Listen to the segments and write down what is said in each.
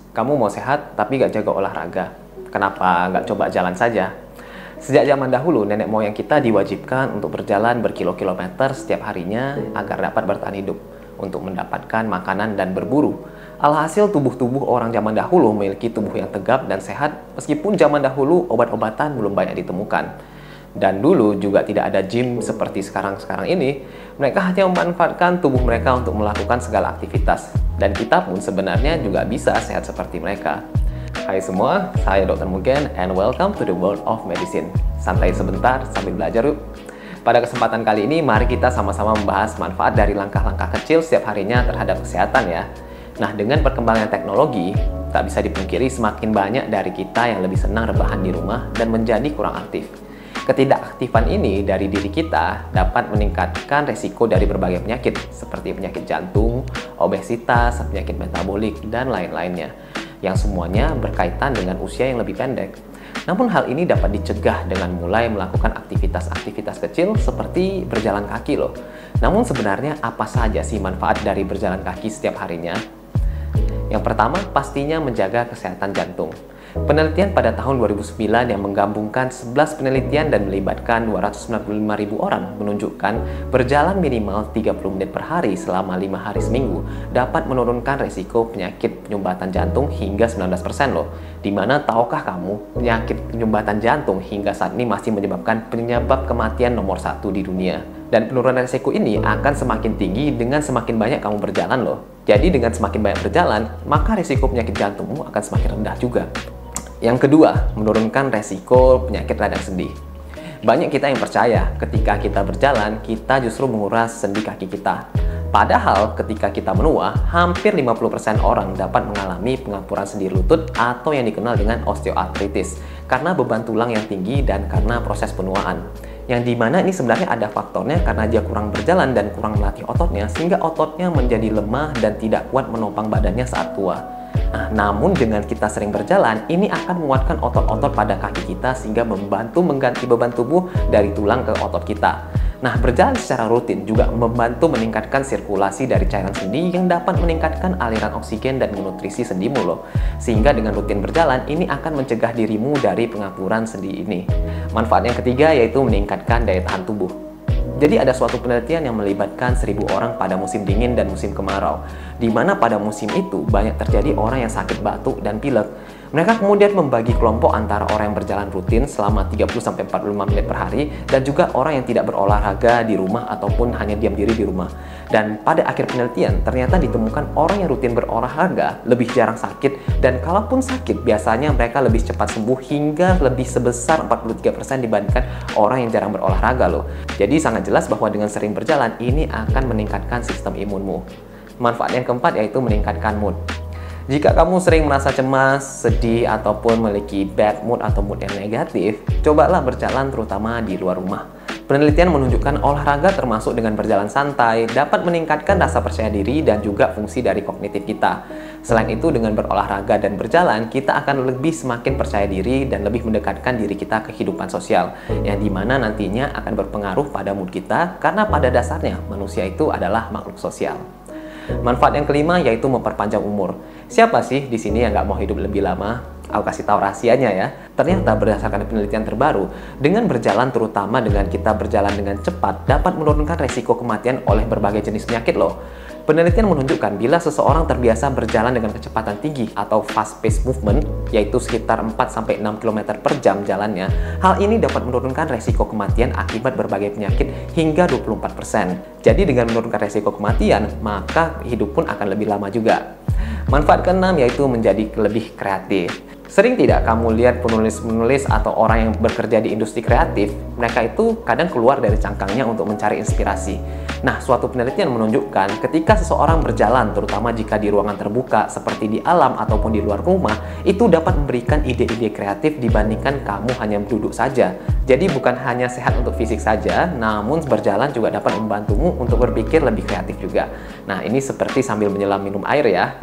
Kamu mau sehat tapi gak jaga olahraga. Kenapa nggak coba jalan saja? Sejak zaman dahulu, nenek moyang kita diwajibkan untuk berjalan berkilo-kilometer setiap harinya agar dapat bertahan hidup, untuk mendapatkan makanan dan berburu. Alhasil tubuh-tubuh orang zaman dahulu memiliki tubuh yang tegap dan sehat, meskipun zaman dahulu obat-obatan belum banyak ditemukan. Dan dulu juga tidak ada gym seperti sekarang ini. Mereka hanya memanfaatkan tubuh mereka untuk melakukan segala aktivitas. Dan kita pun sebenarnya juga bisa sehat seperti mereka. Hai semua, saya Dr. Mugen and welcome to the world of medicine. Santai sebentar sambil belajar yuk. Pada kesempatan kali ini, mari kita sama-sama membahas manfaat dari langkah-langkah kecil setiap harinya terhadap kesehatan ya. Nah, dengan perkembangan teknologi, tak bisa dipungkiri semakin banyak dari kita yang lebih senang rebahan di rumah dan menjadi kurang aktif. Ketidakaktifan ini dari diri kita dapat meningkatkan resiko dari berbagai penyakit seperti penyakit jantung, obesitas, penyakit metabolik, dan lain-lainnya yang semuanya berkaitan dengan usia yang lebih pendek. Namun hal ini dapat dicegah dengan mulai melakukan aktivitas-aktivitas kecil seperti berjalan kaki loh. Namun sebenarnya apa saja sih manfaat dari berjalan kaki setiap harinya? Yang pertama pastinya menjaga kesehatan jantung. Penelitian pada tahun 2009 yang menggabungkan 11 penelitian dan melibatkan 295.000 orang menunjukkan berjalan minimal 30 menit per hari selama 5 hari seminggu dapat menurunkan resiko penyakit penyumbatan jantung hingga 19% loh. Dimana tahukah kamu penyakit penyumbatan jantung hingga saat ini masih menyebabkan penyebab kematian nomor 1 di dunia. Dan penurunan resiko ini akan semakin tinggi dengan semakin banyak kamu berjalan loh. Jadi dengan semakin banyak berjalan, maka resiko penyakit jantungmu akan semakin rendah juga. Yang kedua, menurunkan resiko penyakit radang sendi. Banyak kita yang percaya ketika kita berjalan, kita justru menguras sendi kaki kita. Padahal ketika kita menua, hampir 50% orang dapat mengalami pengapuran sendi lutut atau yang dikenal dengan osteoartritis karena beban tulang yang tinggi dan karena proses penuaan. Yang dimana ini sebenarnya ada faktornya karena dia kurang berjalan dan kurang melatih ototnya sehingga ototnya menjadi lemah dan tidak kuat menopang badannya saat tua. Nah, namun dengan kita sering berjalan, ini akan menguatkan otot-otot pada kaki kita sehingga membantu mengganti beban tubuh dari tulang ke otot kita. Nah, berjalan secara rutin juga membantu meningkatkan sirkulasi dari cairan sendi yang dapat meningkatkan aliran oksigen dan menutrisi sendimu loh. Sehingga dengan rutin berjalan, ini akan mencegah dirimu dari pengapuran sendi ini. Manfaat yang ketiga yaitu meningkatkan daya tahan tubuh. Jadi ada suatu penelitian yang melibatkan 1.000 orang pada musim dingin dan musim kemarau, di mana pada musim itu banyak terjadi orang yang sakit batuk dan pilek. Mereka kemudian membagi kelompok antara orang yang berjalan rutin selama 30-45 menit per hari dan juga orang yang tidak berolahraga di rumah ataupun hanya diam diri di rumah. Dan pada akhir penelitian ternyata ditemukan orang yang rutin berolahraga lebih jarang sakit dan kalaupun sakit biasanya mereka lebih cepat sembuh hingga lebih sebesar 43% dibandingkan orang yang jarang berolahraga loh. Jadi sangat jelas bahwa dengan sering berjalan ini akan meningkatkan sistem imunmu. Manfaat yang keempat yaitu meningkatkan mood. Jika kamu sering merasa cemas, sedih, ataupun memiliki bad mood atau mood yang negatif, cobalah berjalan terutama di luar rumah. Penelitian menunjukkan olahraga termasuk dengan berjalan santai dapat meningkatkan rasa percaya diri dan juga fungsi dari kognitif kita. Selain itu, dengan berolahraga dan berjalan, kita akan lebih semakin percaya diri dan lebih mendekatkan diri kita ke kehidupan sosial, yang dimana nantinya akan berpengaruh pada mood kita karena pada dasarnya manusia itu adalah makhluk sosial. Manfaat yang kelima yaitu memperpanjang umur. Siapa sih di sini yang nggak mau hidup lebih lama? Aku kasih tahu rahasianya ya. Ternyata berdasarkan penelitian terbaru, dengan berjalan terutama dengan kita berjalan dengan cepat dapat menurunkan resiko kematian oleh berbagai jenis penyakit loh. Penelitian menunjukkan bila seseorang terbiasa berjalan dengan kecepatan tinggi atau fast pace movement, yaitu sekitar 4-6 km per jam jalannya, hal ini dapat menurunkan resiko kematian akibat berbagai penyakit hingga 24%. Jadi dengan menurunkan resiko kematian, maka hidup pun akan lebih lama juga. Manfaat keenam yaitu menjadi lebih kreatif. Sering tidak kamu lihat penulis-penulis atau orang yang bekerja di industri kreatif, mereka itu kadang keluar dari cangkangnya untuk mencari inspirasi. Nah, suatu penelitian menunjukkan ketika seseorang berjalan, terutama jika di ruangan terbuka seperti di alam ataupun di luar rumah, itu dapat memberikan ide-ide kreatif dibandingkan kamu hanya duduk saja. Jadi bukan hanya sehat untuk fisik saja, namun berjalan juga dapat membantumu untuk berpikir lebih kreatif juga. Nah, ini seperti sambil menyelam minum air ya.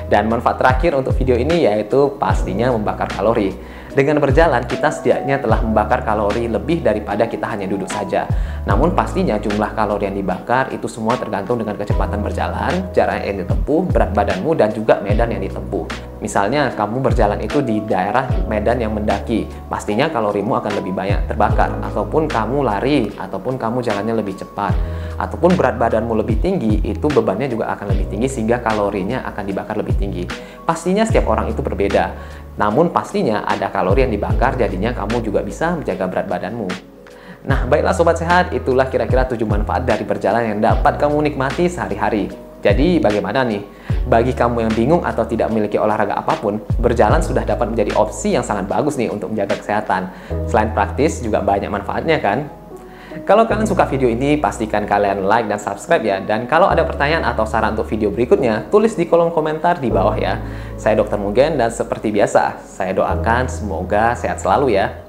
Dan manfaat terakhir untuk video ini yaitu pastinya membakar kalori. Dengan berjalan, kita setidaknya telah membakar kalori lebih daripada kita hanya duduk saja. Namun pastinya jumlah kalori yang dibakar itu semua tergantung dengan kecepatan berjalan, jarak yang ditempuh, berat badanmu, dan juga medan yang ditempuh. Misalnya, kamu berjalan itu di daerah medan yang mendaki, pastinya kalorimu akan lebih banyak terbakar. Ataupun kamu lari, ataupun kamu jalannya lebih cepat, ataupun berat badanmu lebih tinggi, itu bebannya juga akan lebih tinggi sehingga kalorinya akan dibakar lebih tinggi. Pastinya setiap orang itu berbeda. Namun pastinya ada kalori yang dibakar, jadinya kamu juga bisa menjaga berat badanmu. Nah, baiklah Sobat Sehat, itulah kira-kira 7 manfaat dari berjalan yang dapat kamu nikmati sehari-hari. Jadi bagaimana nih? Bagi kamu yang bingung atau tidak memiliki olahraga apapun, berjalan sudah dapat menjadi opsi yang sangat bagus nih untuk menjaga kesehatan. Selain praktis, juga banyak manfaatnya kan? Kalau kalian suka video ini, pastikan kalian like dan subscribe ya. Dan kalau ada pertanyaan atau saran untuk video berikutnya, tulis di kolom komentar di bawah ya. Saya Dr. Mugen dan seperti biasa, saya doakan semoga sehat selalu ya.